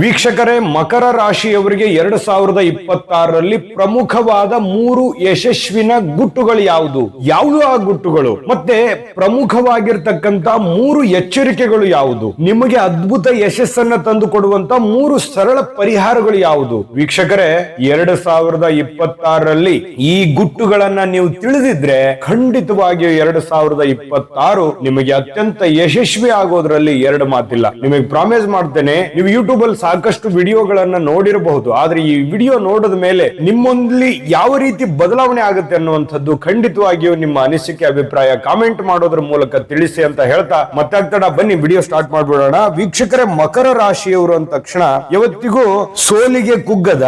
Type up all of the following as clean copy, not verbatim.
ವೀಕ್ಷಕರೇ, ಮಕರ ರಾಶಿಯವರಿಗೆ 2026ರಲ್ಲಿ ಪ್ರಮುಖವಾದ 3 ಯಶಸ್ವಿನ ಗುಟ್ಟುಗಳು ಯಾವುದು ಆ ಗುಟ್ಟುಗಳು, ಮತ್ತೆ ಪ್ರಮುಖವಾಗಿರ್ತಕ್ಕಂತ 3 ಎಚ್ಚರಿಕೆಗಳು ಯಾವುದು, ನಿಮಗೆ ಅದ್ಭುತ ಯಶಸ್ಸನ್ನ ತಂದು ಕೊಡುವಂತ 3 ಸರಳ ಪರಿಹಾರಗಳು ಯಾವುದು? ವೀಕ್ಷಕರೇ, 2026ರಲ್ಲಿ ಈ ಗುಟ್ಟುಗಳನ್ನ ನೀವು ತಿಳಿದಿದ್ರೆ ಖಂಡಿತವಾಗಿಯೂ 2026 ನಿಮಗೆ ಅತ್ಯಂತ ಯಶಸ್ವಿ ಆಗೋದ್ರಲ್ಲಿ ಎರಡು ಮಾತಿಲ್ಲ. ನಿಮಗೆ ಪ್ರಾಮಿಸ್ ಮಾಡ್ತೇನೆ, ನೀವು ಯೂಟ್ಯೂಬ್ ಅಲ್ಲಿ ಸಾಕಷ್ಟು ವಿಡಿಯೋಗಳನ್ನ ನೋಡಿರಬಹುದು, ಆದ್ರೆ ಈ ವಿಡಿಯೋ ನೋಡಿದ ಮೇಲೆ ನಿಮ್ಮಲ್ಲಿ ಯಾವ ರೀತಿ ಬದಲಾವಣೆ ಆಗುತ್ತೆ ಅನ್ನುವಂಥದ್ದು ಖಂಡಿತವಾಗಿಯೂ ನಿಮ್ಮ ಅನಿಸಿಕೆ ಅಭಿಪ್ರಾಯ ಕಾಮೆಂಟ್ ಮಾಡೋದ್ರ ಮೂಲಕ ತಿಳಿಸಿ ಅಂತ ಹೇಳ್ತಾ ಮತ್ತಾಗ್ತಡ ಬನ್ನಿ ವಿಡಿಯೋ ಸ್ಟಾರ್ಟ್ ಮಾಡ್ಬಿಡೋಣ. ವೀಕ್ಷಕರೇ, ಮಕರ ರಾಶಿಯವರು ಅಂದ ತಕ್ಷಣ ಯಾವತ್ತಿಗೂ ಸೋಲಿಗೆ ಕುಗ್ಗದ,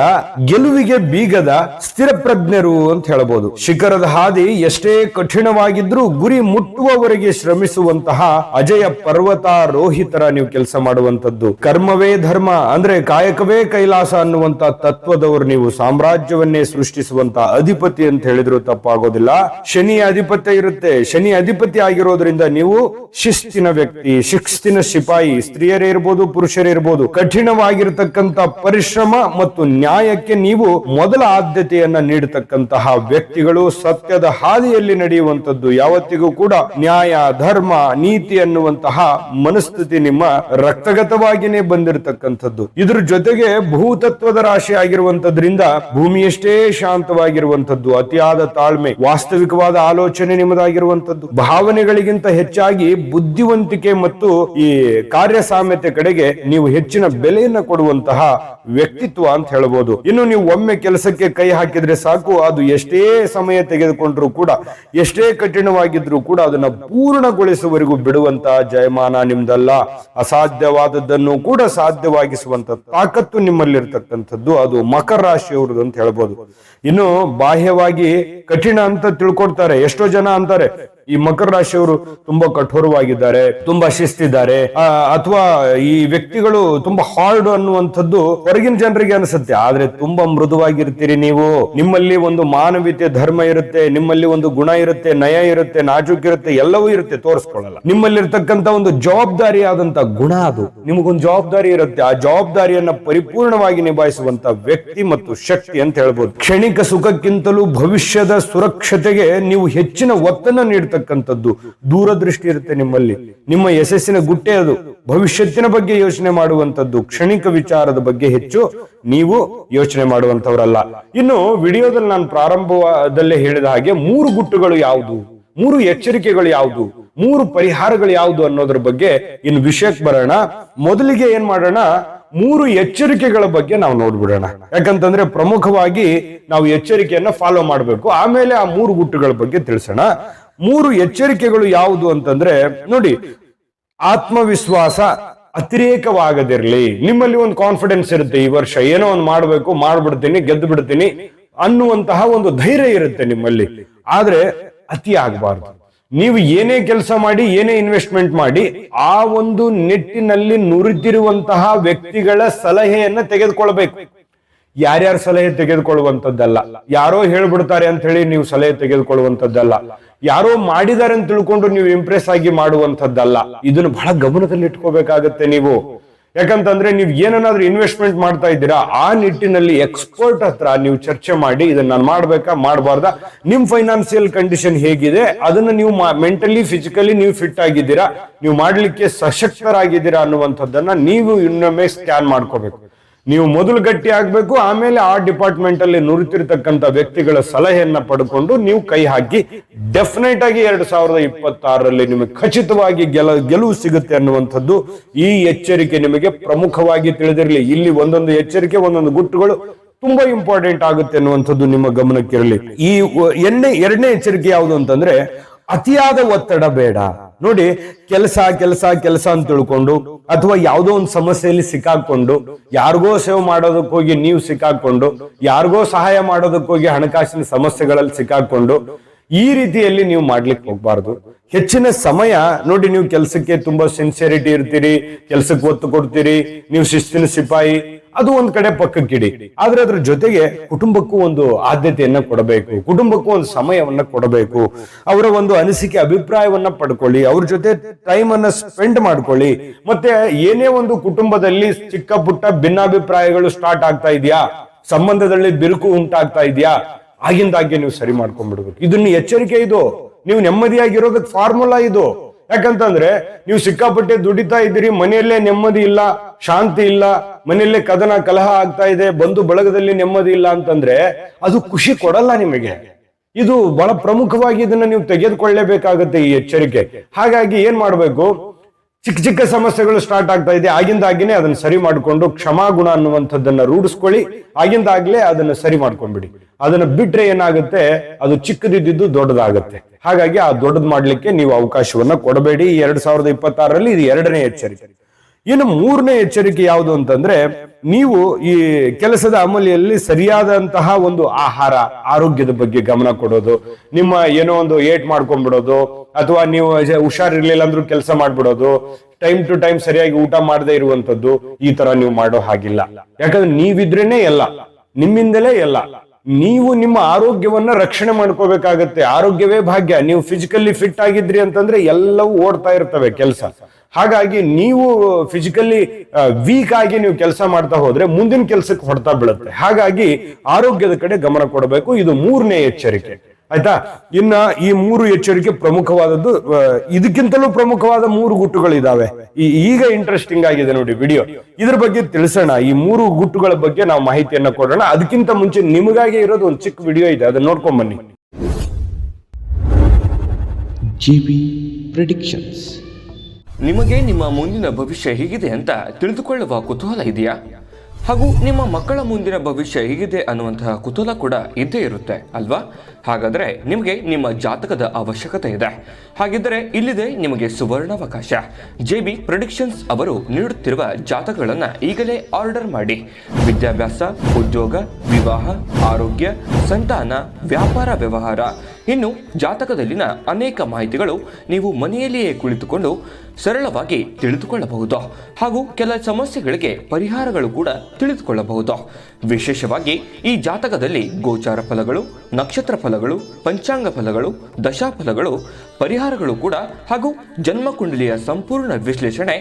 ಗೆಲುವಿಗೆ ಬೀಗದ ಸ್ಥಿರ ಪ್ರಜ್ಞರು ಅಂತ ಹೇಳಬಹುದು. ಶಿಖರದ ಹಾದಿ ಎಷ್ಟೇ ಕಠಿಣವಾಗಿದ್ರೂ ಗುರಿ ಮುಟ್ಟುವವರೆಗೆ ಶ್ರಮಿಸುವಂತಹ ಅಜಯ ಪರ್ವತಾರೋಹಿತರ ನೀವು ಕೆಲಸ ಮಾಡುವಂತದ್ದು. ಕರ್ಮವೇ ಧರ್ಮ ಅಂದ್ರೆ ಕಾಯಕವೇ ಕೈಲಾಸ ಅನ್ನುವಂತ ತತ್ವದವರು ನೀವು. ಸಾಮ್ರಾಜ್ಯವನ್ನೇ ಸೃಷ್ಟಿಸುವಂತ ಅಧಿಪತಿ ಅಂತ ಹೇಳಿದ್ರು ತಪ್ಪಾಗೋದಿಲ್ಲ. ಶನಿಯ ಅಧಿಪತ್ಯ ಇರುತ್ತೆ. ಶನಿ ಅಧಿಪತಿ ಆಗಿರೋದ್ರಿಂದ ನೀವು ಶಿಸ್ತಿನ ವ್ಯಕ್ತಿ, ಶಿಸ್ತಿನ ಸಿಪಾಯಿ, ಸ್ತ್ರೀಯರೇ ಇರ್ಬೋದು ಪುರುಷರೇ ಇರ್ಬೋದು. ಕಠಿಣವಾಗಿರ್ತಕ್ಕಂತ ಪರಿಶ್ರಮ ಮತ್ತು ನ್ಯಾಯಕ್ಕೆ ನೀವು ಮೊದಲ ಆದ್ಯತೆಯನ್ನ ನೀಡತಕ್ಕಂತಹ ವ್ಯಕ್ತಿಗಳು. ಸತ್ಯದ ಹಾದಿಯಲ್ಲಿ ನಡೆಯುವಂತದ್ದು, ಯಾವತ್ತಿಗೂ ಕೂಡ ನ್ಯಾಯ ಧರ್ಮ ನೀತಿ ಅನ್ನುವಂತಹ ಮನಸ್ಥಿತಿ ನಿಮ್ಮ ರಕ್ತಗತವಾಗಿನೇ ಬಂದಿರತಕ್ಕಂಥದ್ದು. ಇದ್ರ ಜೊತೆಗೆ ಭೂತತ್ವದ ರಾಶಿ ಆಗಿರುವಂತದ್ರಿಂದ ಭೂಮಿಯಷ್ಟೇ ಶಾಂತವಾಗಿರುವಂತದ್ದು, ಅತಿಯಾದ ತಾಳ್ಮೆ, ವಾಸ್ತವಿಕವಾದ ಆಲೋಚನೆ ನಿಮ್ಮದಾಗಿರುವಂತದ್ದು, ಭಾವನೆಗಳಿಗಿಂತ ಹೆಚ್ಚಾಗಿ ಬುದ್ಧಿವಂತಿಕೆ ಮತ್ತು ಈ ಕಾರ್ಯಸಾಮ್ಯತೆ ಕಡೆಗೆ ನೀವು ಹೆಚ್ಚಿನ ಬೆಲೆಯನ್ನ ಕೊಡುವಂತಹ ವ್ಯಕ್ತಿತ್ವ ಅಂತ ಹೇಳಬಹುದು. ಇನ್ನು ನೀವು ಒಮ್ಮೆ ಕೆಲಸಕ್ಕೆ ಕೈ ಹಾಕಿದ್ರೆ ಸಾಕು, ಅದು ಎಷ್ಟೇ ಸಮಯ ತೆಗೆದುಕೊಂಡ್ರು ಕೂಡ, ಎಷ್ಟೇ ಕಠಿಣವಾಗಿದ್ರು ಕೂಡ ಅದನ್ನ ಪೂರ್ಣಗೊಳಿಸುವವರೆಗೂ ಬಿಡುವಂತಹ ಜಯಮಾನ ನಿಮ್ದಲ್ಲ. ಅಸಾಧ್ಯವಾದದ್ದನ್ನು ಕೂಡ ಸಾಧ್ಯವಾಗಿಸುವಂತ ತಾಕತ್ತು ನಿಮ್ಮಲ್ಲಿರ್ತಕ್ಕಂಥದ್ದು ಅದು ಮಕರ ರಾಶಿಯವ್ರದ್ದು ಅಂತ ಹೇಳ್ಬೋದು. ಇನ್ನು ಬಾಹ್ಯವಾಗಿ ಕಠಿಣ ಅಂತ ತಿಳ್ಕೊಡ್ತಾರೆ. ಎಷ್ಟೋ ಜನ ಅಂತಾರೆ ಈ ಮಕರ ರಾಶಿಯವರು ತುಂಬಾ ಕಠೋರವಾಗಿದ್ದಾರೆ, ತುಂಬಾ ಶಿಸ್ತಿದ್ದಾರೆ, ಅಥವಾ ಈ ವ್ಯಕ್ತಿಗಳು ತುಂಬಾ ಹಾರ್ಡ್ ಅನ್ನುವಂಥದ್ದು ಹೊರಗಿನ ಜನರಿಗೆ ಅನಿಸುತ್ತೆ. ಆದ್ರೆ ತುಂಬಾ ಮೃದುವಾಗಿರ್ತೀರಿ ನೀವು. ನಿಮ್ಮಲ್ಲಿ ಒಂದು ಮಾನವೀಯತೆ ಧರ್ಮ ಇರುತ್ತೆ, ನಿಮ್ಮಲ್ಲಿ ಒಂದು ಗುಣ ಇರುತ್ತೆ, ನಯ ಇರುತ್ತೆ, ನಾಜೂಕ್ ಇರುತ್ತೆ, ಎಲ್ಲವೂ ಇರುತ್ತೆ, ತೋರಿಸ್ಕೊಳ್ಳಲ್ಲ. ನಿಮ್ಮಲ್ಲಿರ್ತಕ್ಕಂಥ ಒಂದು ಜವಾಬ್ದಾರಿಯಾದಂತ ಗುಣ, ಅದು ನಿಮಗೊಂದು ಜವಾಬ್ದಾರಿ ಇರುತ್ತೆ. ಆ ಜವಾಬ್ದಾರಿಯನ್ನ ಪರಿಪೂರ್ಣವಾಗಿ ನಿಭಾಯಿಸುವಂತ ವ್ಯಕ್ತಿ ಮತ್ತು ಶಕ್ತಿ ಅಂತ ಹೇಳ್ಬೋದು. ಕ್ಷಣಿಕ ಸುಖಕ್ಕಿಂತಲೂ ಭವಿಷ್ಯದ ಸುರಕ್ಷತೆಗೆ ನೀವು ಹೆಚ್ಚಿನ ಒತ್ತನ್ನು ನೀಡ್ತಕ್ಕಂಥದ್ದು. ದೂರದೃಷ್ಟಿ ಇರುತ್ತೆ ನಿಮ್ಮಲ್ಲಿ. ನಿಮ್ಮ ಯಶಸ್ಸಿನ ಗುಟ್ಟೆ ಅದು. ಭವಿಷ್ಯತ್ತಿನ ಬಗ್ಗೆ ಯೋಚನೆ ಮಾಡುವಂತದ್ದು, ಕ್ಷಣಿಕ ವಿಚಾರದ ಬಗ್ಗೆ ಹೆಚ್ಚು ನೀವು ಯೋಚನೆ ಮಾಡುವಂತವರಲ್ಲ. ಇನ್ನು ವಿಡಿಯೋದಲ್ಲಿ ನಾನು ಪ್ರಾರಂಭದಲ್ಲೇ ಹೇಳಿದ ಹಾಗೆ 3 ಗುಟ್ಟುಗಳು ಯಾವುದು, 3 ಎಚ್ಚರಿಕೆಗಳು ಯಾವುದು, 3 ಪರಿಹಾರಗಳು ಯಾವುದು ಅನ್ನೋದ್ರ ಬಗ್ಗೆ ಇನ್ನು ವಿಷಯಕ್ಕೆ ಬರೋಣ. ಮೊದಲಿಗೆ ಏನ್ ಮಾಡೋಣ, 3 ಎಚ್ಚರಿಕೆಗಳ ಬಗ್ಗೆ ನಾವು ನೋಡ್ಬಿಡೋಣ. ಯಾಕಂತಂದ್ರೆ ಪ್ರಮುಖವಾಗಿ ನಾವು ಎಚ್ಚರಿಕೆಯನ್ನ ಫಾಲೋ ಮಾಡಬೇಕು. ಆಮೇಲೆ ಆ 3 ಗುಟ್ಟುಗಳ ಬಗ್ಗೆ ತಿಳಿಸೋಣ. 3 ಎಚ್ಚರಿಕೆಗಳು ಯಾವುದು ಅಂತಂದ್ರೆ, ನೋಡಿ, ಆತ್ಮವಿಶ್ವಾಸ ಅತಿರೇಕವಾಗದಿರ್ಲಿ. ನಿಮ್ಮಲ್ಲಿ ಒಂದು ಕಾನ್ಫಿಡೆನ್ಸ್ ಇರುತ್ತೆ, ಈ ವರ್ಷ ಏನೋ ಒಂದು ಮಾಡ್ಬೇಕು, ಮಾಡ್ಬಿಡ್ತೀನಿ, ಗೆದ್ದು ಬಿಡ್ತೀನಿ ಅನ್ನುವಂತಹ ಒಂದು ಧೈರ್ಯ ಇರುತ್ತೆ ನಿಮ್ಮಲ್ಲಿ. ಆದ್ರೆ ಅತಿ ಆಗಬಾರ್ದು. ನೀವು ಏನೇ ಕೆಲಸ ಮಾಡಿ, ಏನೇ ಇನ್ವೆಸ್ಟ್ಮೆಂಟ್ ಮಾಡಿ, ಆ ಒಂದು ನಿಟ್ಟಿನಲ್ಲಿ ನುರಿತಿರುವಂತಹ ವ್ಯಕ್ತಿಗಳ ಸಲಹೆಯನ್ನ ತೆಗೆದುಕೊಳ್ಬೇಕು. ಯಾರ್ಯಾರ ಸಲಹೆ ತೆಗೆದುಕೊಳ್ಳುವಂತದ್ದಲ್ಲ, ಯಾರೋ ಹೇಳ್ಬಿಡ್ತಾರೆ ಅಂತ ಹೇಳಿ ನೀವು ಸಲಹೆ ತೆಗೆದುಕೊಳ್ಳುವಂತದ್ದಲ್ಲ, ಯಾರೋ ಮಾಡಿದ್ದಾರೆ ಅಂತ ತಿಳ್ಕೊಂಡು ನೀವು ಇಂಪ್ರೆಸ್ ಆಗಿ ಮಾಡುವಂತದ್ದಲ್ಲ. ಇದನ್ನು ಬಹಳ ಗಮನದಲ್ಲಿ ಇಟ್ಕೋಬೇಕಾಗತ್ತೆ ನೀವು. ಯಾಕಂತಂದ್ರೆ ನೀವು ಏನನ್ನಾದ್ರೂ ಇನ್ವೆಸ್ಟ್ಮೆಂಟ್ ಮಾಡ್ತಾ ಇದ್ದೀರಾ, ಆ ನಿಟ್ಟಿನಲ್ಲಿ ಎಕ್ಸ್ಪರ್ಟ್ ಹತ್ರ ನೀವು ಚರ್ಚೆ ಮಾಡಿ, ಇದನ್ನ ನಾನು ಮಾಡ್ಬೇಕಾ ಮಾಡಬಾರ್ದಾ, ನಿಮ್ ಫೈನಾನ್ಸಿಯಲ್ ಕಂಡೀಷನ್ ಹೇಗಿದೆ, ಅದನ್ನ ನೀವು ಮೆಂಟಲಿ ಫಿಸಿಕಲಿ ನೀವು ಫಿಟ್ ಆಗಿದ್ದೀರಾ, ನೀವು ಮಾಡ್ಲಿಕ್ಕೆ ಸಶಕ್ತರಾಗಿದ್ದೀರಾ ಅನ್ನುವಂಥದ್ದನ್ನ ನೀವು ಇನ್ನೊಮ್ಮೆ ಸ್ಕ್ಯಾನ್ ಮಾಡ್ಕೋಬೇಕು. ನೀವು ಮೊದಲು ಗಟ್ಟಿ ಆಗ್ಬೇಕು, ಆಮೇಲೆ ಆ ಡಿಪಾರ್ಟ್ಮೆಂಟ್ ಅಲ್ಲಿ ನುರಿತಿರ್ತಕ್ಕಂಥ ವ್ಯಕ್ತಿಗಳ ಸಲಹೆಯನ್ನ ಪಡ್ಕೊಂಡು ನೀವು ಕೈ ಹಾಕಿ ಡೆಫಿನೆಟ್ ಆಗಿ 2026ರಲ್ಲಿ ನಿಮಗೆ ಖಚಿತವಾಗಿ ಗೆಲುವು ಸಿಗುತ್ತೆ ಅನ್ನುವಂಥದ್ದು ಈ ಎಚ್ಚರಿಕೆ ನಿಮಗೆ ಪ್ರಮುಖವಾಗಿ ತಿಳಿದಿರಲಿ. ಇಲ್ಲಿ ಒಂದೊಂದು ಎಚ್ಚರಿಕೆ, ಒಂದೊಂದು ಗುಟ್ಟುಗಳು ತುಂಬಾ ಇಂಪಾರ್ಟೆಂಟ್ ಆಗುತ್ತೆ ಅನ್ನುವಂಥದ್ದು ನಿಮ್ಮ ಗಮನಕ್ಕಿರಲಿ. ಈ ಎರಡನೇ ಎಚ್ಚರಿಕೆ ಯಾವುದು ಅಂತಂದ್ರೆ, ಅತಿಯಾದ ಒತ್ತಡ ಬೇಡ. ನೋಡಿ, ಕೆಲಸ ಅಂತ ತಿಳ್ಕೊಂಡು, ಅಥವಾ ಯಾವುದೋ ಒಂದು ಸಮಸ್ಯೆಯಲ್ಲಿ ಸಿಕ್ಕಾಕೊಂಡು, ಯಾರಿಗೋ ಸೇವೆ ಮಾಡೋದಕ್ಕೋಗಿ ನೀವು ಸಿಕ್ಕಾಕೊಂಡು, ಯಾರಿಗೋ ಸಹಾಯ ಮಾಡೋದಕ್ಕೋಗಿ ಹಣಕಾಸಿನ ಸಮಸ್ಯೆಗಳಲ್ಲಿ ಸಿಕ್ಕಾಕೊಂಡು, ಈ ರೀತಿಯಲ್ಲಿ ನೀವು ಮಾಡ್ಲಿಕ್ಕೆ ಹೋಗ್ಬಾರ್ದು. ಹೆಚ್ಚಿನ ಸಮಯ ನೋಡಿ, ನೀವು ಕೆಲಸಕ್ಕೆ ತುಂಬಾ ಸಿನ್ಸಿಯರಿಟಿ ಇರ್ತೀರಿ, ಕೆಲಸಕ್ಕೆ ಒತ್ತು ಕೊಡ್ತೀರಿ, ನೀವು ಶಿಸ್ತಿನ ಸಿಪಾಯಿ, ಅದು ಒಂದ್ ಕಡೆ ಪಕ್ಕಕ್ಕಿಡಿ. ಆದ್ರೆ ಅದ್ರ ಜೊತೆಗೆ ಕುಟುಂಬಕ್ಕೂ ಒಂದು ಆದ್ಯತೆಯನ್ನ ಕೊಡಬೇಕು, ಕುಟುಂಬಕ್ಕೂ ಒಂದು ಸಮಯವನ್ನ ಕೊಡಬೇಕು. ಅವರ ಒಂದು ಅನಿಸಿಕೆ ಅಭಿಪ್ರಾಯವನ್ನ ಪಡ್ಕೊಳ್ಳಿ, ಅವ್ರ ಜೊತೆ ಟೈಮ್ ಅನ್ನ ಸ್ಪೆಂಡ್ ಮಾಡ್ಕೊಳ್ಳಿ. ಮತ್ತೆ ಏನೇ ಒಂದು ಕುಟುಂಬದಲ್ಲಿ ಚಿಕ್ಕ ಪುಟ್ಟ ಭಿನ್ನಾಭಿಪ್ರಾಯಗಳು ಸ್ಟಾರ್ಟ್ ಆಗ್ತಾ ಇದೆಯಾ, ಸಂಬಂಧದಲ್ಲಿ ಬಿರುಕು ಉಂಟಾಗ್ತಾ ಇದೆಯಾ, ಆಗಿಂದಾಗೆ ನೀವು ಸರಿ ಮಾಡ್ಕೊಂಡ್ಬಿಡ್ಬೇಕು. ಇದನ್ನ ಎಚ್ಚರಿಕೆ, ಇದು ನೀವು ನೆಮ್ಮದಿಯಾಗಿರೋದಕ್ಕೆ ಫಾರ್ಮುಲಾ ಇದು. ಯಾಕಂತಂದ್ರೆ ನೀವು ಸಿಕ್ಕಾಪಟ್ಟೆ ದುಡಿತಾ ಇದ್ದೀರಿ, ಮನೆಯಲ್ಲೇ ನೆಮ್ಮದಿ ಇಲ್ಲ, ಶಾಂತಿ ಇಲ್ಲ, ಮನೆಯಲ್ಲೇ ಕದನ ಕಲಹ ಆಗ್ತಾ ಇದೆ, ಬಂಧು ಬಳಗದಲ್ಲಿ ನೆಮ್ಮದಿ ಇಲ್ಲ ಅಂತಂದ್ರೆ ಅದು ಖುಷಿ ಕೊಡಲ್ಲ ನಿಮಗೆ. ಇದು ಬಹಳ ಪ್ರಮುಖವಾಗಿ ಇದನ್ನ ನೀವು ತೆಗೆದುಕೊಳ್ಳಲೇಬೇಕಾಗತ್ತೆ, ಈ ಎಚ್ಚರಿಕೆ. ಹಾಗಾಗಿ ಏನ್ ಮಾಡ್ಬೇಕು, ಚಿಕ್ಕ ಚಿಕ್ಕ ಸಮಸ್ಯೆಗಳು ಸ್ಟಾರ್ಟ್ ಆಗ್ತಾ ಇದೆ, ಆಗಿಂದಾಗಿನೇ ಅದನ್ನ ಸರಿ ಮಾಡ್ಕೊಂಡು ಕ್ಷಮಾಗುಣ ಅನ್ನುವಂಥದ್ದನ್ನ ರೂಢಿಸ್ಕೊಳ್ಳಿ. ಆಗಿಂದಾಗ್ಲೇ ಅದನ್ನ ಸರಿ ಮಾಡ್ಕೊಂಡ್ಬಿಡಿ. ಅದನ್ನ ಬಿಟ್ರೆ ಏನಾಗುತ್ತೆ, ಅದು ಚಿಕ್ಕದಿದ್ದು ದೊಡ್ಡದಾಗತ್ತೆ. ಹಾಗಾಗಿ ಆ ದೊಡ್ಡದ್ ಮಾಡ್ಲಿಕ್ಕೆ ನೀವು ಅವಕಾಶವನ್ನ ಕೊಡಬೇಡಿ. 2026ರಲ್ಲಿ ಇದು 2ನೇ ಎಚ್ಚರಿಕೆ. ಇನ್ನು 3ನೇ ಎಚ್ಚರಿಕೆ ಯಾವುದು ಅಂತಂದ್ರೆ, ನೀವು ಈ ಕೆಲಸದ ಅಮಲಿಯಲ್ಲಿ ಸರಿಯಾದಂತಹ ಒಂದು ಆಹಾರ, ಆರೋಗ್ಯದ ಬಗ್ಗೆ ಗಮನ ಕೊಡೋದು. ನಿಮ್ಮ ಏನೋ ಒಂದು ಏಟ್ ಮಾಡ್ಕೊಂಡ್ಬಿಡೋದು, ಅಥವಾ ನೀವು ಹುಷಾರಿರ್ಲಿಲ್ಲ ಅಂದ್ರೂ ಕೆಲಸ ಮಾಡ್ಬಿಡೋದು, ಟೈಮ್ ಟು ಟೈಮ್ ಸರಿಯಾಗಿ ಊಟ ಮಾಡದೇ ಇರುವಂತದ್ದು, ಈ ತರ ನೀವು ಮಾಡೋ ಹಾಗಿಲ್ಲ. ಯಾಕಂದ್ರೆ ನೀವಿದ್ರೇನೆ ಎಲ್ಲ, ನಿಮ್ಮಿಂದಲೇ ಎಲ್ಲ. ನೀವು ನಿಮ್ಮ ಆರೋಗ್ಯವನ್ನ ರಕ್ಷಣೆ ಮಾಡ್ಕೋಬೇಕಾಗತ್ತೆ. ಆರೋಗ್ಯವೇ ಭಾಗ್ಯ. ನೀವು ಫಿಸಿಕಲಿ ಫಿಟ್ ಆಗಿದ್ರಿ ಅಂತಂದ್ರೆ ಎಲ್ಲವೂ ಓಡ್ತಾ ಇರ್ತವೆ ಕೆಲಸ. ಹಾಗಾಗಿ ನೀವು ಫಿಸಿಕಲಿ ವೀಕ್ ಆಗಿ ನೀವು ಕೆಲಸ ಮಾಡ್ತಾ ಹೋದ್ರೆ ಮುಂದಿನ ಕೆಲಸಕ್ಕೆ ಹೊಡ್ತಾ ಬೀಳುತ್ತೆ. ಹಾಗಾಗಿ ಆರೋಗ್ಯದ ಕಡೆ ಗಮನ ಕೊಡಬೇಕು. ಇದು 3ನೇ ಎಚ್ಚರಿಕೆ. ಆಯ್ತಾ? ಇನ್ನ ಈ 3 ಎಚ್ಚರಿಕೆ ಪ್ರಮುಖವಾದದ್ದು. ಇದಕ್ಕಿಂತಲೂ ಪ್ರಮುಖವಾದ 3 ಗುಟ್ಟುಗಳಿದಾವೆ. ಈಗ ಇಂಟ್ರೆಸ್ಟಿಂಗ್ ಆಗಿದೆ ನೋಡಿ ವಿಡಿಯೋ. ಇದ್ರ ಬಗ್ಗೆ ತಿಳಿಸೋಣ. ಈ 3 ಗುಟ್ಟುಗಳ ಬಗ್ಗೆ ನಾವು ಮಾಹಿತಿಯನ್ನ ಕೊಡೋಣ. ಅದಕ್ಕಿಂತ ಮುಂಚೆ ನಿಮಗಾಗಿ ಇರೋದು ಒಂದು ಚಿಕ್ಕ ವಿಡಿಯೋ ಇದೆ, ಅದನ್ನ ನೋಡ್ಕೊಂಡ್ ಬನ್ನಿ. GB predictions. ನಿಮಗೆ ನಿಮ್ಮ ಮುಂದಿನ ಭವಿಷ್ಯ ಹೇಗಿದೆ ಅಂತ ತಿಳಿದುಕೊಳ್ಳುವ ಕುತೂಹಲ ಇದೆಯಾ? ಹಾಗೂ ನಿಮ್ಮ ಮಕ್ಕಳ ಮುಂದಿನ ಭವಿಷ್ಯ ಹೇಗಿದೆ ಅನ್ನುವಂತಹ ಕುತೂಹಲ ಕೂಡ ಇದ್ದೇ ಇರುತ್ತೆ ಅಲ್ವಾ? ಹಾಗಾದರೆ ನಿಮಗೆ ನಿಮ್ಮ ಜಾತಕದ ಅವಶ್ಯಕತೆ ಇದೆ. ಹಾಗಿದ್ದರೆ ಇಲ್ಲಿದೆ ನಿಮಗೆ ಸುವರ್ಣಾವಕಾಶ. JB ಪ್ರೆಡಿಕ್ಷನ್ಸ್ ಅವರು ನೀಡುತ್ತಿರುವ ಜಾತಕಗಳನ್ನು ಈಗಲೇ ಆರ್ಡರ್ ಮಾಡಿ. ವಿದ್ಯಾಭ್ಯಾಸ, ಉದ್ಯೋಗ, ವಿವಾಹ, ಆರೋಗ್ಯ, ಸಂತಾನ, ವ್ಯಾಪಾರ ವ್ಯವಹಾರ, ಇನ್ನು ಜಾತಕದಲ್ಲಿನ ಅನೇಕ ಮಾಹಿತಿಗಳು ನೀವು ಮನೆಯಲ್ಲಿಯೇ ಕುಳಿತುಕೊಂಡು ಸರಳವಾಗಿ ತಿಳಿದುಕೊಳ್ಳಬಹುದು. ಹಾಗೂ ಕೆಲ ಸಮಸ್ಯೆಗಳಿಗೆ ಪರಿಹಾರಗಳು ಕೂಡ ತಿಳಿದುಕೊಳ್ಳಬಹುದು. ವಿಶೇಷವಾಗಿ ಈ ಜಾತಕದಲ್ಲಿ ಗೋಚಾರ ಫಲಗಳು, ನಕ್ಷತ್ರ ಫಲಗಳು, ಪಂಚಾಂಗ ಫಲಗಳು, ದಶಾಫಲಗಳು, ಪರಿಹಾರಗಳು ಕೂಡ ಹಾಗೂ ಜನ್ಮಕುಂಡಲಿಯ ಸಂಪೂರ್ಣ ವಿಶ್ಲೇಷಣೆ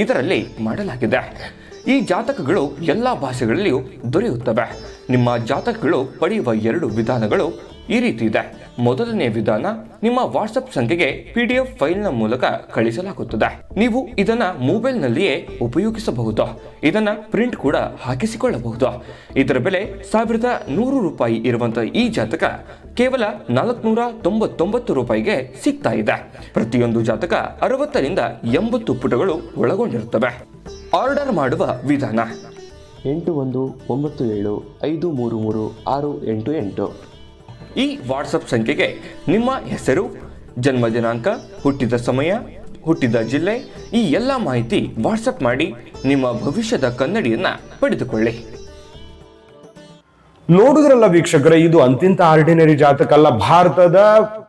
ಇದರಲ್ಲಿ ಮಾಡಲಾಗಿದೆ. ಈ ಜಾತಕಗಳು ಎಲ್ಲ ಭಾಷೆಗಳಲ್ಲಿಯೂ ದೊರೆಯುತ್ತವೆ. ನಿಮ್ಮ ಜಾತಕಗಳು ಪಡೆಯುವ 2 ವಿಧಾನಗಳು ಈ ರೀತಿ ಇದೆ. ಮೊದಲನೇ ವಿಧಾನ, ನಿಮ್ಮ ವಾಟ್ಸಪ್ ಸಂಖ್ಯೆಗೆ PDF ಫೈಲ್ನ ಮೂಲಕ ಕಳಿಸಲಾಗುತ್ತದೆ. ನೀವು ಇದನ್ನ ಮೊಬೈಲ್ನಲ್ಲಿಯೇ ಉಪಯೋಗಿಸಬಹುದು. ಇದನ್ನ ಪ್ರಿಂಟ್ ಕೂಡ ಹಾಕಿಸಿಕೊಳ್ಳಬಹುದು. ಇದರ ಬೆಲೆ 1100 ರೂಪಾಯಿ ಇರುವಂತಹ ಈ ಜಾತಕ ಕೇವಲ 499 ರೂಪಾಯಿಗೆ ಸಿಗ್ತಾ ಇದೆ. ಪ್ರತಿಯೊಂದು ಜಾತಕ 60ರಿಂದ 80 ಪುಟಗಳು ಒಳಗೊಂಡಿರುತ್ತವೆ. ಆರ್ಡರ್ ಮಾಡುವ ವಿಧಾನ: 8197533688. ಈ ವಾಟ್ಸಪ್ ಸಂಖ್ಯೆಗೆ ನಿಮ್ಮ ಹೆಸರು, ಜನ್ಮ ದಿನಾಂಕ, ಹುಟ್ಟಿದ ಸಮಯ, ಹುಟ್ಟಿದ ಜಿಲ್ಲೆ, ಈ ಎಲ್ಲ ಮಾಹಿತಿ ವಾಟ್ಸಪ್ ಮಾಡಿ ನಿಮ್ಮ ಭವಿಷ್ಯದ ಕನ್ನಡಿಯನ್ನ ಪಡೆದುಕೊಳ್ಳಿ. ನೋಡುದ್ರಲ್ಲ ವೀಕ್ಷಕರೇ, ಇದು ಅಂತಿಂತ ಆರ್ಡಿನರಿ ಜಾತಕ ಅಲ್ಲ. ಭಾರತದ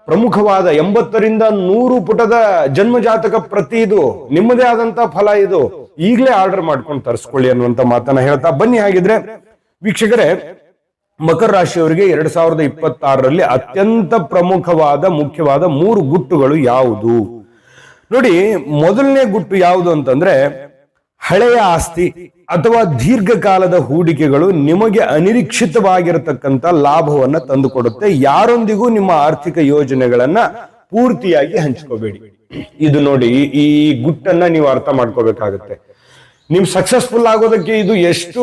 ಪ್ರಮುಖವಾದ 80ರಿಂದ 100 ಪುಟದ ಜನ್ಮ ಜಾತಕ ಪ್ರತಿ. ಇದು ನಿಮ್ಮದೇ ಆದಂತ ಫಲ. ಇದು ಈಗಲೇ ಆರ್ಡರ್ ಮಾಡ್ಕೊಂಡು ತರಿಸ್ಕೊಳ್ಳಿ ಅನ್ನುವಂತ ಮಾತನ್ನ ಹೇಳ್ತಾ ಬನ್ನಿ. ಹಾಗಿದ್ರೆ ವೀಕ್ಷಕರೇ, ಮಕರ ರಾಶಿಯವರಿಗೆ 2026ರಲ್ಲಿ ಅತ್ಯಂತ ಪ್ರಮುಖವಾದ ಮುಖ್ಯವಾದ 3 ಗುಟ್ಟುಗಳು ಯಾವುದು ನೋಡಿ. ಮೊದಲನೇ ಗುಟ್ಟು ಯಾವುದು ಅಂತಂದ್ರೆ, ಹಳೆಯ ಆಸ್ತಿ ಅಥವಾ ದೀರ್ಘಕಾಲದ ಹೂಡಿಕೆಗಳು ನಿಮಗೆ ಅನಿರೀಕ್ಷಿತವಾಗಿರತಕ್ಕಂತ ಲಾಭವನ್ನ ತಂದುಕೊಡುತ್ತೆ. ಯಾರೊಂದಿಗೂ ನಿಮ್ಮ ಆರ್ಥಿಕ ಯೋಜನೆಗಳನ್ನ ಪೂರ್ತಿಯಾಗಿ ಹಂಚ್ಕೋಬೇಡಿ. ಇದು ನೋಡಿ, ಈ ಗುಟ್ಟನ್ನ ನೀವು ಅರ್ಥ ಮಾಡ್ಕೋಬೇಕಾಗತ್ತೆ. ನೀವು ಸಕ್ಸಸ್ಫುಲ್ ಆಗೋದಕ್ಕೆ ಇದು ಎಷ್ಟು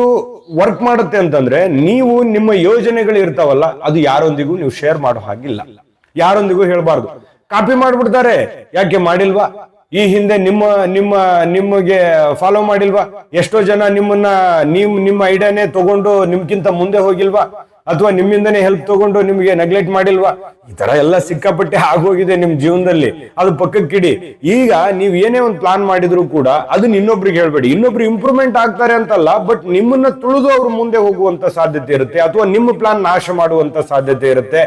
ವರ್ಕ್ ಮಾಡುತ್ತೆ ಅಂತಂದ್ರೆ, ನೀವು ನಿಮ್ಮ ಯೋಜನೆಗಳು ಇರ್ತಾವಲ್ಲ, ಅದು ಯಾರೊಂದಿಗೂ ನೀವು ಶೇರ್ ಮಾಡೋ ಹಾಗಿಲ್ಲ. ಯಾರೊಂದಿಗೂ ಹೇಳ್ಬಾರ್ದು. ಕಾಪಿ ಮಾಡ್ಬಿಡ್ತಾರೆ. ಯಾಕೆ ಮಾಡಿಲ್ವಾ? ಈ ಹಿಂದೆ ನಿಮಗೆ ಫಾಲೋ ಮಾಡಿಲ್ವಾ? ಎಷ್ಟೋ ಜನ ನಿಮ್ಮ ಐಡಿಯಾನೇ ತಗೊಂಡು ನಿಮ್ಗಿಂತ ಮುಂದೆ ಹೋಗಿಲ್ವಾ? ಅಥವಾ ನಿಮ್ಮಿಂದನೇ ಹೆಲ್ಪ್ ತಗೊಂಡು ನಿಮ್ಗೆ ನೆಗ್ಲೆಕ್ಟ್ ಮಾಡಿಲ್ವಾ? ಈ ತರ ಎಲ್ಲ ಸಿಕ್ಕಾಪಟ್ಟೆ ಆಗೋಗಿದೆ ನಿಮ್ ಜೀವನದಲ್ಲಿ. ಅದು ಪಕ್ಕಕ್ಕಿಡಿ. ಈಗ ನೀವ್ ಏನೇ ಒಂದು ಪ್ಲಾನ್ ಮಾಡಿದ್ರು ಕೂಡ ಅದನ್ನ ಇನ್ನೊಬ್ರಿಗೆ ಹೇಳ್ಬೇಡಿ. ಇನ್ನೊಬ್ರು ಇಂಪ್ರೂವ್ಮೆಂಟ್ ಆಗ್ತಾರೆ ಅಂತಲ್ಲ, ಬಟ್ ನಿಮ್ಮನ್ನ ತುಳಿದು ಅವ್ರು ಮುಂದೆ ಹೋಗುವಂತ ಸಾಧ್ಯತೆ ಇರುತ್ತೆ, ಅಥವಾ ನಿಮ್ಮ ಪ್ಲಾನ್ ನಾಶ ಮಾಡುವಂತ ಸಾಧ್ಯತೆ ಇರುತ್ತೆ.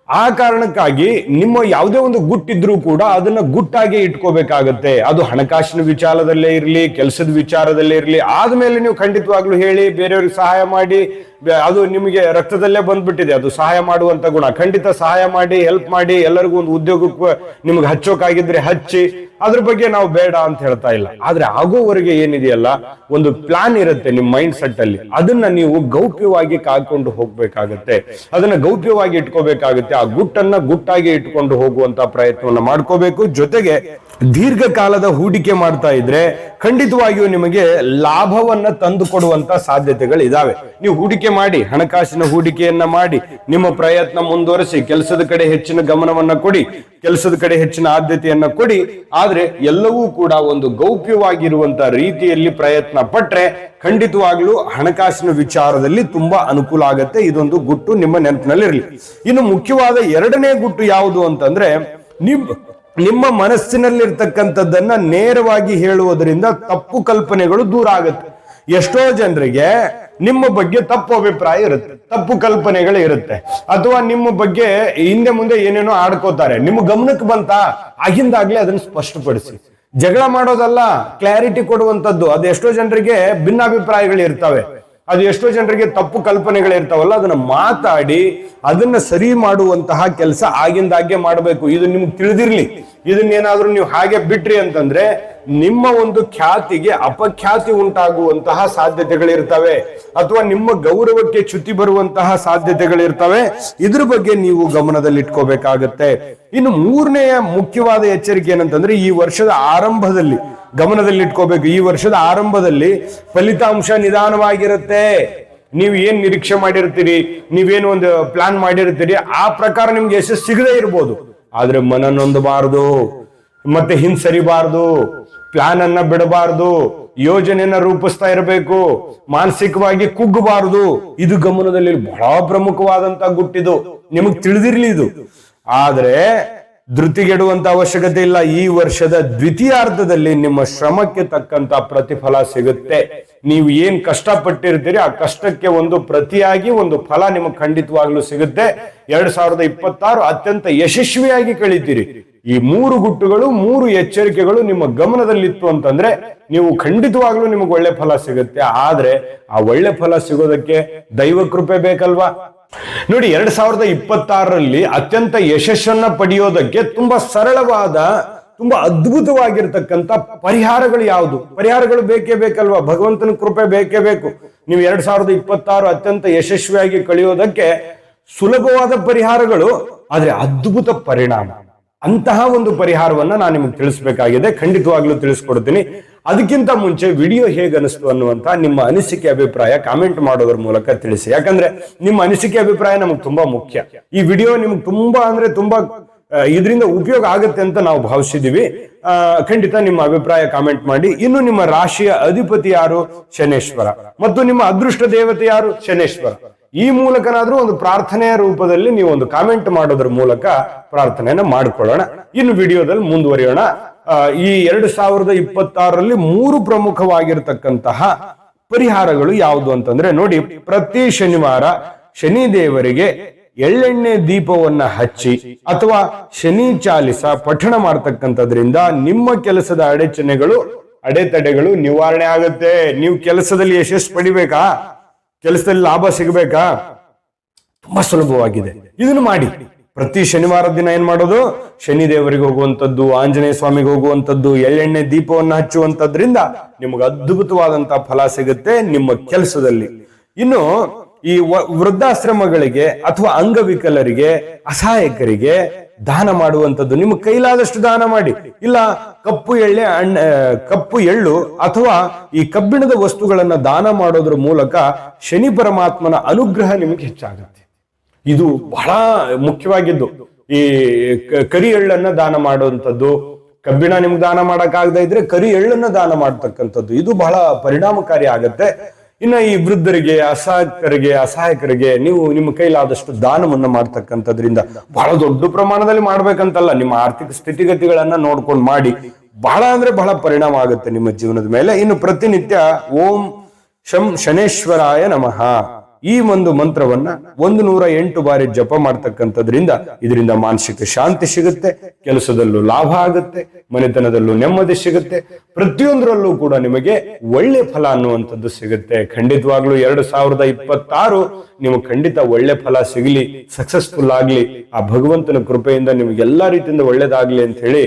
ಆ ಕಾರಣಕ್ಕಾಗಿ ನಿಮ್ಮ ಯಾವುದೇ ಒಂದು ಗುಟ್ಟಿದ್ರೂ ಕೂಡ ಅದನ್ನ ಗುಟ್ಟಾಗಿ ಇಟ್ಕೋಬೇಕಾಗತ್ತೆ. ಅದು ಹಣಕಾಸಿನ ವಿಚಾರದಲ್ಲೇ ಇರಲಿ, ಕೆಲಸದ ವಿಚಾರದಲ್ಲೇ ಇರಲಿ, ಆದ್ಮೇಲೆ ನೀವು ಖಂಡಿತವಾಗ್ಲೂ ಹೇಳಿ, ಬೇರೆಯವ್ರಿಗೆ ಸಹಾಯ ಮಾಡಿ. ಅದು ನಿಮಗೆ ರಕ್ತದಲ್ಲೇ ಬಂದ್ಬಿಟ್ಟಿದೆ ಅದು ಸಹಾಯ ಮಾಡುವಂತ ಗುಣ. ಖಂಡಿತ ಸಹಾಯ ಮಾಡಿ, ಹೆಲ್ಪ್ ಮಾಡಿ, ಎಲ್ಲರಿಗೂ ಒಂದು ಉದ್ಯೋಗಕ್ಕೆ ನಿಮ್ಗೆ ಹಚ್ಚೋಕಾಗಿದ್ರೆ ಹಚ್ಚಿ. ಅದ್ರ ಬಗ್ಗೆ ನಾವು ಬೇಡ ಅಂತ ಹೇಳ್ತಾ ಇಲ್ಲ. ಆದ್ರೆ ಆಗೋವರೆಗೆ ಏನಿದೆಯಲ್ಲ, ಒಂದು ಪ್ಲಾನ್ ಇರುತ್ತೆ ನಿಮ್ಮ ಮೈಂಡ್ ಸೆಟ್ ಅಲ್ಲಿ, ಅದನ್ನ ನೀವು ಗೌಪ್ಯವಾಗಿ ಕಾಯ್ಕೊಂಡು ಹೋಗ್ಬೇಕಾಗತ್ತೆ. ಅದನ್ನ ಗೌಪ್ಯವಾಗಿ ಇಟ್ಕೋಬೇಕಾಗುತ್ತೆ. ಆ ಗುಟ್ಟನ್ನ ಗುಟ್ಟಾಗಿ ಇಟ್ಕೊಂಡು ಹೋಗುವಂತ ಪ್ರಯತ್ನವನ್ನ ಮಾಡ್ಕೋಬೇಕು. ಜೊತೆಗೆ ದೀರ್ಘಕಾಲದ ಹೂಡಿಕೆ ಮಾಡ್ತಾ ಇದ್ರೆ ಖಂಡಿತವಾಗಿಯೂ ನಿಮಗೆ ಲಾಭವನ್ನ ತಂದು ಕೊಡುವಂತ ಸಾಧ್ಯತೆಗಳು ಇದಾವೆ. ನೀವು ಹೂಡಿಕೆ ಮಾಡಿ, ಹಣಕಾಸಿನ ಹೂಡಿಕೆಯನ್ನ ಮಾಡಿ, ನಿಮ್ಮ ಪ್ರಯತ್ನ ಮುಂದುವರಿಸಿ, ಕೆಲಸದ ಕಡೆ ಹೆಚ್ಚಿನ ಗಮನವನ್ನ ಕೊಡಿ, ಕೆಲಸದ ಕಡೆ ಹೆಚ್ಚಿನ ಆದ್ಯತೆಯನ್ನ ಕೊಡಿ. ಆದ್ರೆ ಎಲ್ಲವೂ ಕೂಡ ಒಂದು ಗೌಪ್ಯವಾಗಿರುವಂತ ರೀತಿಯಲ್ಲಿ ಪ್ರಯತ್ನ ಪಟ್ರೆ ಖಂಡಿತವಾಗ್ಲೂ ಹಣಕಾಸಿನ ವಿಚಾರದಲ್ಲಿ ತುಂಬಾ ಅನುಕೂಲ ಆಗತ್ತೆ. ಇದೊಂದು ಗುಟ್ಟು ನಿಮ್ಮ ನೆನಪಿನಲ್ಲಿರಲಿ. ಇನ್ನು ಮುಖ್ಯವಾದ ಎರಡನೇ ಗುಟ್ಟು ಯಾವುದು ಅಂತಂದ್ರೆ, ನಿಮ್ಮ ಮನಸ್ಸಿನಲ್ಲಿರ್ತಕ್ಕಂಥದ್ದನ್ನ ನೇರವಾಗಿ ಹೇಳುವುದರಿಂದ ತಪ್ಪು ಕಲ್ಪನೆಗಳು ದೂರ ಆಗುತ್ತೆ. ಎಷ್ಟೋ ಜನರಿಗೆ ನಿಮ್ಮ ಬಗ್ಗೆ ತಪ್ಪು ಅಭಿಪ್ರಾಯ ಇರುತ್ತೆ, ತಪ್ಪು ಕಲ್ಪನೆಗಳು ಇರುತ್ತೆ, ಅಥವಾ ನಿಮ್ಮ ಬಗ್ಗೆ ಹಿಂದೆ ಮುಂದೆ ಏನೇನೋ ಆಡ್ಕೋತಾರೆ. ನಿಮ್ಮ ಗಮನಕ್ಕೆ ಬಂತ ಆಗಿಂದಾಗ್ಲೇ ಅದನ್ನ ಸ್ಪಷ್ಟಪಡಿಸಿ. ಜಗಳ ಮಾಡೋದಲ್ಲ, ಕ್ಲಾರಿಟಿ ಕೊಡುವಂತದ್ದು. ಅದು ಎಷ್ಟೋ ಜನರಿಗೆ ಭಿನ್ನಾಭಿಪ್ರಾಯಗಳು ಇರ್ತವೆ, ಅದು ಎಷ್ಟೋ ಜನರಿಗೆ ತಪ್ಪು ಕಲ್ಪನೆಗಳು ಇರ್ತಾವಲ್ಲ, ಅದನ್ನ ಮಾತಾಡಿ ಅದನ್ನ ಸರಿ ಮಾಡುವಂತಹ ಕೆಲಸ ಆಗಿಂದಾಗೆ ಮಾಡಬೇಕು. ಇದು ನಿಮ್ಗೆ ತಿಳಿದಿರ್ಲಿ. ಇದನ್ನೇನಾದ್ರೂ ನೀವು ಹಾಗೆ ಬಿಟ್ರಿ ಅಂತಂದ್ರೆ ನಿಮ್ಮ ಒಂದು ಖ್ಯಾತಿಗೆ ಅಪಖ್ಯಾತಿ ಉಂಟಾಗುವಂತಹ ಸಾಧ್ಯತೆಗಳಿರ್ತವೆ, ಅಥವಾ ನಿಮ್ಮ ಗೌರವಕ್ಕೆ ಚ್ಯುತಿ ಬರುವಂತಹ ಸಾಧ್ಯತೆಗಳಿರ್ತವೆ. ಇದ್ರ ಬಗ್ಗೆ ನೀವು ಗಮನದಲ್ಲಿಟ್ಕೋಬೇಕಾಗತ್ತೆ. ಇನ್ನು ಮೂರನೆಯ ಮುಖ್ಯವಾದ ಎಚ್ಚರಿಕೆ ಏನಂತಂದ್ರೆ, ಈ ವರ್ಷದ ಆರಂಭದಲ್ಲಿ ಗಮನದಲ್ಲಿಟ್ಕೋಬೇಕು. ಈ ವರ್ಷದ ಆರಂಭದಲ್ಲಿ ಫಲಿತಾಂಶ ನಿಧಾನವಾಗಿರುತ್ತೆ. ನೀವು ಏನ್ ನಿರೀಕ್ಷೆ ಮಾಡಿರ್ತೀರಿ, ನೀವೇನು ಒಂದು ಪ್ಲಾನ್ ಮಾಡಿರ್ತೀರಿ, ಆ ಪ್ರಕಾರ ನಿಮ್ಗೆ ಯಶಸ್ಸು ಸಿಗದೇ ಇರ್ಬೋದು. ಆದ್ರೆ ಮನನೊಂದಬಾರದು, ಮತ್ತೆ ಹಿಂಸರಿಬಾರದು, ಪ್ಲಾನ್ ಅನ್ನ ಬಿಡಬಾರದು, ಯೋಜನೆಯನ್ನ ರೂಪಿಸ್ತಾ ಇರಬೇಕು, ಮಾನಸಿಕವಾಗಿ ಕುಗ್ಗಬಾರದು. ಇದು ಗಮನದಲ್ಲಿ ಬಹಳ ಪ್ರಮುಖವಾದಂತ ಗುಟ್ಟಿದು, ನಿಮಗ್ ತಿಳಿದಿರ್ಲಿ ಇದು. ಆದ್ರೆ ಧೃತಿಗೆಡುವಂತ ಅವಶ್ಯಕತೆ ಇಲ್ಲ. ಈ ವರ್ಷದ ದ್ವಿತೀಯಾರ್ಧದಲ್ಲಿ ನಿಮ್ಮ ಶ್ರಮಕ್ಕೆ ತಕ್ಕಂತ ಪ್ರತಿಫಲ ಸಿಗುತ್ತೆ. ನೀವು ಏನ್ ಕಷ್ಟಪಟ್ಟಿರ್ತೀರಿ ಆ ಕಷ್ಟಕ್ಕೆ ಒಂದು ಪ್ರತಿಯಾಗಿ ಒಂದು ಫಲ ನಿಮಗೆ ಖಂಡಿತವಾಗ್ಲೂ ಸಿಗುತ್ತೆ. 2026 ಅತ್ಯಂತ ಯಶಸ್ವಿಯಾಗಿ ಕಳೀತೀರಿ. ಈ 3 ಗುಟ್ಟುಗಳು, 3 ಎಚ್ಚರಿಕೆಗಳು ನಿಮ್ಮ ಗಮನದಲ್ಲಿತ್ತು ಅಂತಂದ್ರೆ ನೀವು ಖಂಡಿತವಾಗ್ಲೂ ನಿಮಗೆ ಒಳ್ಳೆ ಫಲ ಸಿಗುತ್ತೆ. ಆದ್ರೆ ಆ ಒಳ್ಳೆ ಫಲ ಸಿಗೋದಕ್ಕೆ ದೈವ ಕೃಪೆ ಬೇಕಲ್ವಾ? ನೋಡಿ, 2026ರಲ್ಲಿ ಅತ್ಯಂತ ಯಶಸ್ಸನ್ನ ಪಡೆಯೋದಕ್ಕೆ ತುಂಬಾ ಸರಳವಾದ, ತುಂಬಾ ಅದ್ಭುತವಾಗಿರ್ತಕ್ಕಂಥ ಪರಿಹಾರಗಳು ಯಾವುದು? ಪರಿಹಾರಗಳು ಬೇಕೇ ಬೇಕಲ್ವಾ? ಭಗವಂತನ ಕೃಪೆ ಬೇಕೇ ಬೇಕು. ನೀವು 2026 ಅತ್ಯಂತ ಯಶಸ್ವಿಯಾಗಿ ಕಳೆಯೋದಕ್ಕೆ ಸುಲಭವಾದ ಪರಿಹಾರಗಳು, ಆದ್ರೆ ಅದ್ಭುತ ಪರಿಣಾಮ. ಅಂತಹ ಒಂದು ಪರಿಹಾರವನ್ನ ನಾನು ನಿಮಗೆ ತಿಳಿಸ್ಬೇಕಾಗಿದೆ. ಖಂಡಿತವಾಗ್ಲೂ ತಿಳಿಸ್ಕೊಡ್ತೀನಿ. ಅದಕ್ಕಿಂತ ಮುಂಚೆ ವಿಡಿಯೋ ಹೇಗನಿಸ್ತು ಅನ್ನುವಂತ ನಿಮ್ಮ ಅನಿಸಿಕೆ ಅಭಿಪ್ರಾಯ ಕಾಮೆಂಟ್ ಮಾಡೋದ್ರ ಮೂಲಕ ತಿಳಿಸಿ. ಯಾಕಂದ್ರೆ ನಿಮ್ಮ ಅನಿಸಿಕೆ ಅಭಿಪ್ರಾಯ ನಮಗೆ ತುಂಬಾ ಮುಖ್ಯ. ಈ ವಿಡಿಯೋ ನಿಮ್ಗೆ ತುಂಬಾ ಅಂದ್ರೆ ತುಂಬಾ ಇದರಿಂದ ಉಪಯೋಗ ಆಗುತ್ತೆ ಅಂತ ನಾವು ಭಾವಿಸಿದೀವಿ. ಖಂಡಿತ ನಿಮ್ಮ ಅಭಿಪ್ರಾಯ ಕಾಮೆಂಟ್ ಮಾಡಿ. ಇನ್ನು ನಿಮ್ಮ ರಾಶಿಯ ಅಧಿಪತಿ ಯಾರು? ಶನೇಶ್ವರ. ಮತ್ತು ನಿಮ್ಮ ಅದೃಷ್ಟ ದೇವತೆ ಯಾರು? ಶನೇಶ್ವರ. ಈ ಮೂಲಕನಾದ್ರೂ ಒಂದು ಪ್ರಾರ್ಥನೆಯ ರೂಪದಲ್ಲಿ ನೀವು ಒಂದು ಕಾಮೆಂಟ್ ಮಾಡೋದ್ರ ಮೂಲಕ ಪ್ರಾರ್ಥನೆಯನ್ನ ಮಾಡಿಕೊಳ್ಳೋಣ. ಇನ್ನು ವಿಡಿಯೋದಲ್ಲಿ ಮುಂದುವರಿಯೋಣ. ಈ 2026ರಲ್ಲಿ 3 ಪ್ರಮುಖವಾಗಿರ್ತಕ್ಕಂತಹ ಪರಿಹಾರಗಳು ಯಾವುದು ಅಂತಂದ್ರೆ, ನೋಡಿ, ಪ್ರತಿ ಶನಿವಾರ ಶನಿ ದೇವರಿಗೆ ಎಳ್ಳೆಣ್ಣೆ ದೀಪವನ್ನ ಹಚ್ಚಿ ಅಥವಾ ಶನಿ ಚಾಲಿಸ ಪಠಣ ಮಾಡ್ತಕ್ಕಂಥದ್ರಿಂದ ನಿಮ್ಮ ಕೆಲಸದ ಅಡೆತಡೆಗಳು ನಿವಾರಣೆ ಆಗುತ್ತೆ. ನೀವು ಕೆಲಸದಲ್ಲಿ ಯಶಸ್ಸು ಪಡಿಬೇಕಾ, ಕೆಲಸದಲ್ಲಿ ಲಾಭ ಸಿಗಬೇಕಾ? ತುಂಬಾ ಸುಲಭವಾಗಿದೆ. ಇದನ್ನು ಮಾಡಿ. ಪ್ರತಿ ಶನಿವಾರ ದಿನ ಏನ್ ಮಾಡೋದು? ಶನಿ ದೇವರಿಗೆ ಹೋಗುವಂತದ್ದು, ಆಂಜನೇಯ ಸ್ವಾಮಿಗೆ ಹೋಗುವಂತದ್ದು, ಎಳ್ಳೆಣ್ಣೆ ದೀಪವನ್ನು ಹಚ್ಚುವಂತದ್ರಿಂದ ನಿಮಗೆ ಅದ್ಭುತವಾದಂತಹ ಫಲ ಸಿಗುತ್ತೆ ನಿಮ್ಮ ಕೆಲಸದಲ್ಲಿ. ಇನ್ನು ಈ ವೃದ್ಧಾಶ್ರಮಗಳಿಗೆ ಅಥವಾ ಅಂಗವಿಕಲರಿಗೆ, ಅಸಹಾಯಕರಿಗೆ ದಾನ ಮಾಡುವಂಥದ್ದು, ನಿಮ್ಮ ಕೈಲಾದಷ್ಟು ದಾನ ಮಾಡಿ. ಇಲ್ಲ ಕಪ್ಪು ಎಳ್ಳು ಅಥವಾ ಈ ಕಬ್ಬಿಣದ ವಸ್ತುಗಳನ್ನ ದಾನ ಮಾಡೋದ್ರ ಮೂಲಕ ಶನಿ ಪರಮಾತ್ಮನ ಅನುಗ್ರಹ ನಿಮಗೆ ಹೆಚ್ಚಾಗುತ್ತೆ. ಇದು ಬಹಳ ಮುಖ್ಯವಾಗಿದ್ದು. ಈ ಕರಿ ಎಳ್ಳನ್ನ ದಾನ ಮಾಡುವಂಥದ್ದು, ಕಬ್ಬಿಣ ನಿಮ್ಗೆ ದಾನ ಮಾಡಕ್ಕಾಗದೇ ಇದ್ರೆ ಕರಿ ಎಳ್ಳನ್ನ ದಾನ ಮಾಡ್ತಕ್ಕಂಥದ್ದು, ಇದು ಬಹಳ ಪರಿಣಾಮಕಾರಿ ಆಗತ್ತೆ. ಇನ್ನ ಈ ವೃದ್ಧರಿಗೆ, ಅಸಹಾಯಕರಿಗೆ ನೀವು ನಿಮ್ಮ ಕೈಲಾದಷ್ಟು ದಾನವನ್ನ ಮಾಡ್ತಕ್ಕಂಥದ್ರಿಂದ, ಬಹಳ ದೊಡ್ಡ ಪ್ರಮಾಣದಲ್ಲಿ ಮಾಡ್ಬೇಕಂತಲ್ಲ, ನಿಮ್ಮ ಆರ್ಥಿಕ ಸ್ಥಿತಿಗತಿಗಳನ್ನ ನೋಡ್ಕೊಂಡು ಮಾಡಿ. ಬಹಳ ಅಂದ್ರೆ ಬಹಳ ಪರಿಣಾಮ ಆಗುತ್ತೆ ನಿಮ್ಮ ಜೀವನದ ಮೇಲೆ. ಇನ್ನು ಪ್ರತಿನಿತ್ಯ ಓಂ ಶಂ ಶನೇಶ್ವರಾಯ ನಮಃ ಈ ಒಂದು ಮಂತ್ರವನ್ನ 108 ಬಾರಿ ಜಪ ಮಾಡ್ತಕ್ಕಂಥದ್ರಿಂದ ಇದರಿಂದ ಮಾನಸಿಕ ಶಾಂತಿ ಸಿಗುತ್ತೆ, ಕೆಲಸದಲ್ಲೂ ಲಾಭ ಆಗುತ್ತೆ, ಮನೆತನದಲ್ಲೂ ನೆಮ್ಮದಿ ಸಿಗುತ್ತೆ, ಪ್ರತಿಯೊಂದರಲ್ಲೂ ಕೂಡ ನಿಮಗೆ ಒಳ್ಳೆ ಫಲ ಅನ್ನುವಂಥದ್ದು ಸಿಗುತ್ತೆ. ಖಂಡಿತವಾಗ್ಲೂ 2026 ನಿಮಗೆ ಖಂಡಿತ ಒಳ್ಳೆ ಫಲ ಸಿಗಲಿ, ಸಕ್ಸಸ್ಫುಲ್ ಆಗ್ಲಿ, ಆ ಭಗವಂತನ ಕೃಪೆಯಿಂದ ನಿಮ್ಗೆ ಎಲ್ಲಾ ರೀತಿಯಿಂದ ಒಳ್ಳೇದಾಗ್ಲಿ ಅಂತ ಹೇಳಿ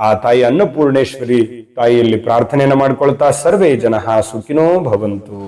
ಆ ತಾಯಿ ಅನ್ನಪೂರ್ಣೇಶ್ವರಿ ತಾಯಿಯಲ್ಲಿ ಪ್ರಾರ್ಥನೆಯನ್ನ ಮಾಡ್ಕೊಳ್ತಾ ಸರ್ವೇ ಜನಃ ಸುಖಿನೋ ಭವಂತು.